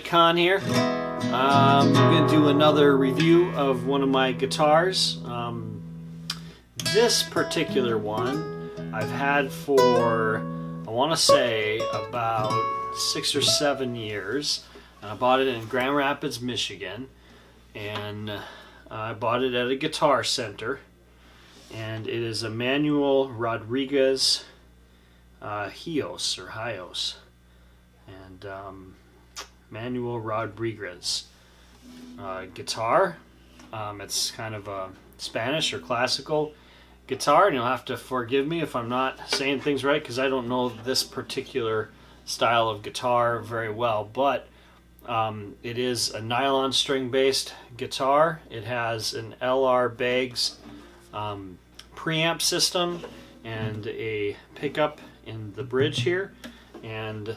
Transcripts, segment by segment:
Con here. I'm going to do another review of one of my guitars. This particular one I've had for, I want to say, about 6 or 7 years. I bought it in Grand Rapids, Michigan, and I bought it at a guitar center. And it is a Manuel Rodriguez Hios. And Manuel Rodriguez guitar. It's kind of a Spanish or classical guitar, and you'll have to forgive me if I'm not saying things right because I don't know this particular style of guitar very well, but it is a nylon string based guitar. It has an LR Baggs preamp system and a pickup in the bridge here, and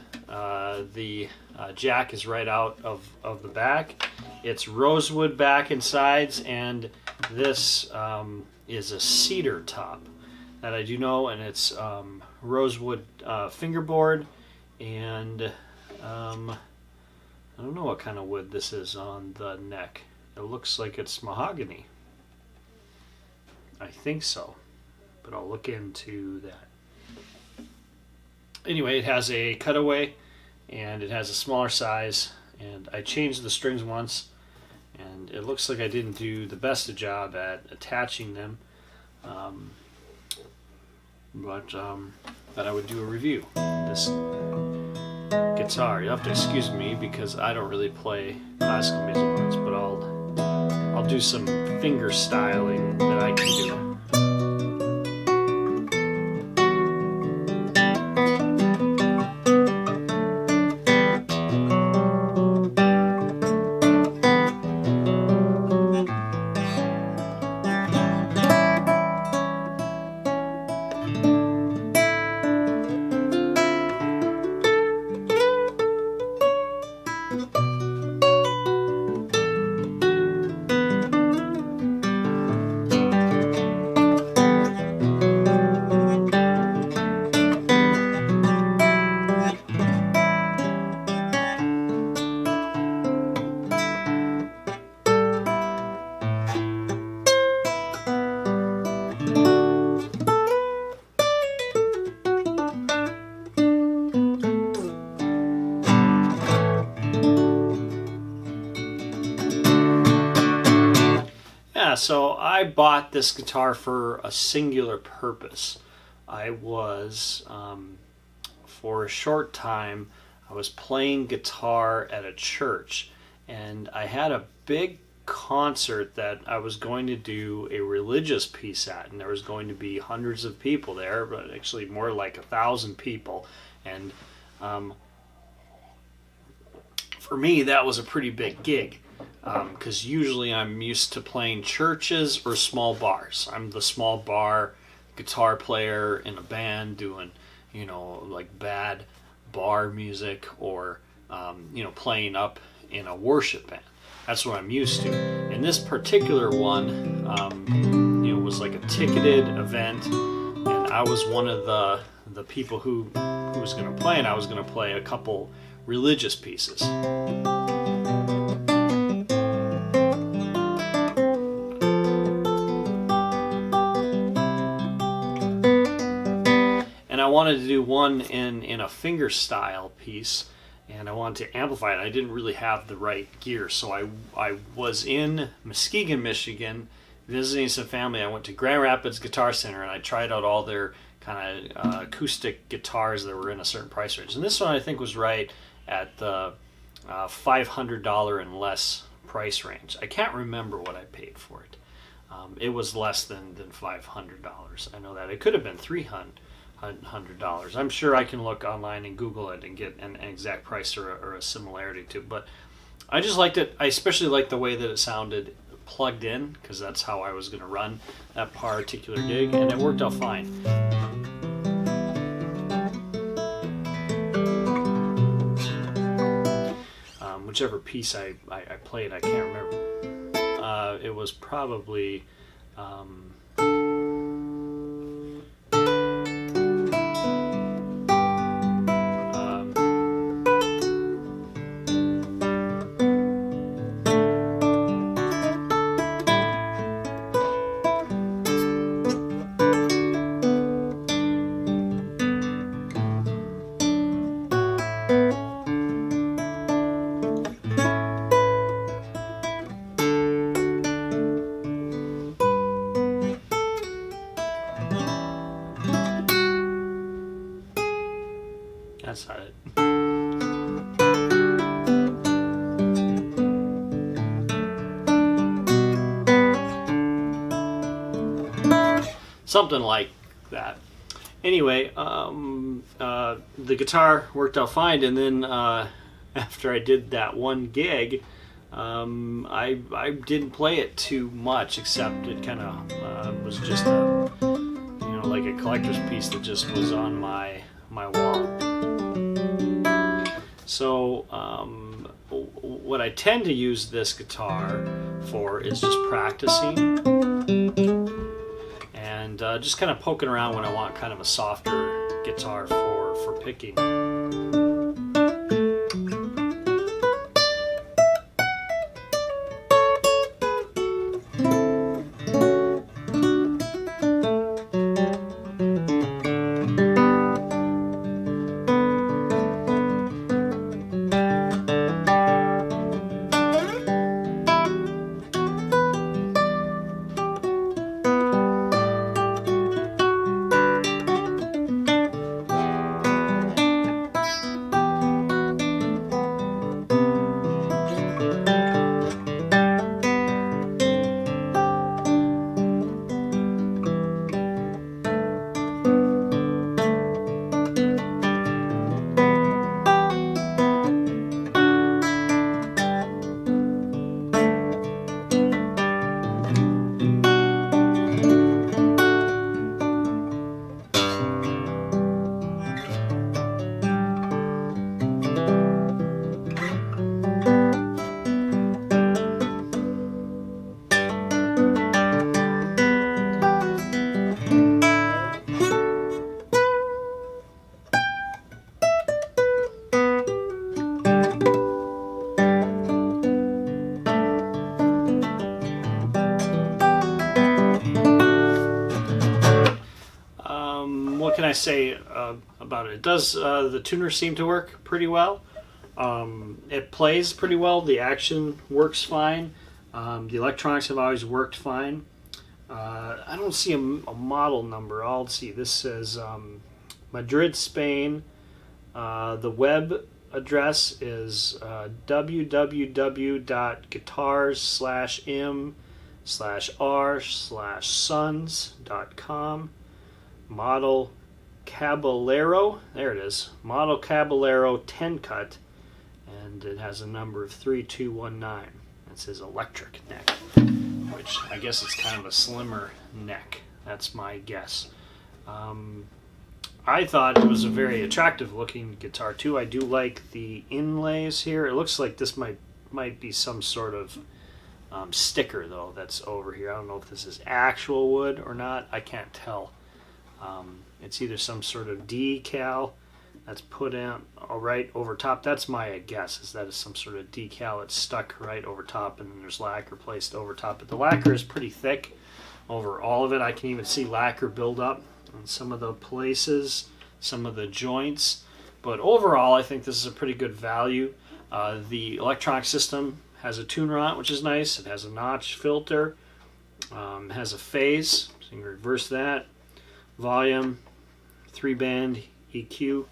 the jack is right out of the back. It's rosewood back and sides, and this is a cedar top that I do know, and it's rosewood fingerboard, and I don't know what kind of wood this is on the neck. It looks like it's mahogany. I think so, but I'll look into that. Anyway, it has a cutaway and it has a smaller size, and I changed the strings once and it looks like I didn't do the best of job at attaching them, but I would do a review of this guitar. You'll have to excuse me because I don't really play classical music much, but I'll do some finger styling that I can do. So I bought this guitar for a singular purpose. I was, for a short time, I was playing guitar at a church, and I had a big concert that I was going to do a religious piece at, and there was going to be hundreds of people there, but actually more like 1,000 people, and for me that was a pretty big gig. Because usually I'm used to playing churches or small bars. I'm the small bar guitar player in a band doing, like bad bar music, or, playing up in a worship band. That's what I'm used to. And this particular one, was like a ticketed event, and I was one of the people who was going to play, and I was going to play a couple religious pieces. I wanted to do one in a finger style piece, and I wanted to amplify it. I didn't really have the right gear, so I was in Muskegon, Michigan, visiting some family. I went to Grand Rapids Guitar Center, and I tried out all their kind of acoustic guitars that were in a certain price range. And this one I think was right at the $500 and less price range. I can't remember what I paid for it. It was less than $500. I know that. It could have been $300. I'm sure I can look online and Google it and get an exact price or a similarity to it. But I just liked it. I especially liked the way that it sounded plugged in, because that's how I was going to run that particular gig, and it worked out fine. Whichever piece I played, I can't remember. It was probably something like that. Anyway, the guitar worked out fine, and then after I did that one gig, I didn't play it too much, except it kind of was just a, like a collector's piece that just was on my wall. So what I tend to use this guitar for is just practicing and just kind of poking around when I want kind of a softer guitar for picking. What can I say about it? It does, the tuners seem to work pretty well. It plays pretty well. The action works fine. The electronics have always worked fine. I don't see a model number. I'll see. This says Madrid, Spain. The web address is www.guitars/m/r/sons.com. Model Caballero, there it is, Model Caballero 10 cut, and it has a number of 3219. It says electric neck, which I guess it's kind of a slimmer neck. That's my guess. I thought it was a very attractive looking guitar too. I do like the inlays here. It looks like this might be some sort of sticker though that's over here. I don't know if this is actual wood or not. I can't tell. It's either some sort of decal that's put in right over top. That's my guess, is that is some sort of decal. It's stuck right over top, and then there's lacquer placed over top. But the lacquer is pretty thick over all of it. I can even see lacquer build up on some of the places, some of the joints. But overall, I think this is a pretty good value. The electronic system has a tuner on it, which is nice. It has a notch filter, has a phase, so you can reverse that. Volume, 3-band EQ,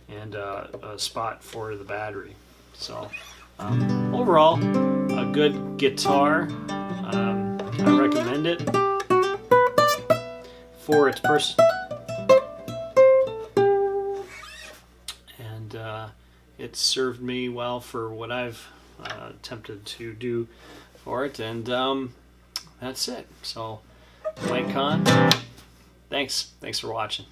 and a spot for the battery. So overall, a good guitar. I recommend it for its person, and it served me well for what I've attempted to do for it, and that's it. So Mike Kahn, thanks for watching.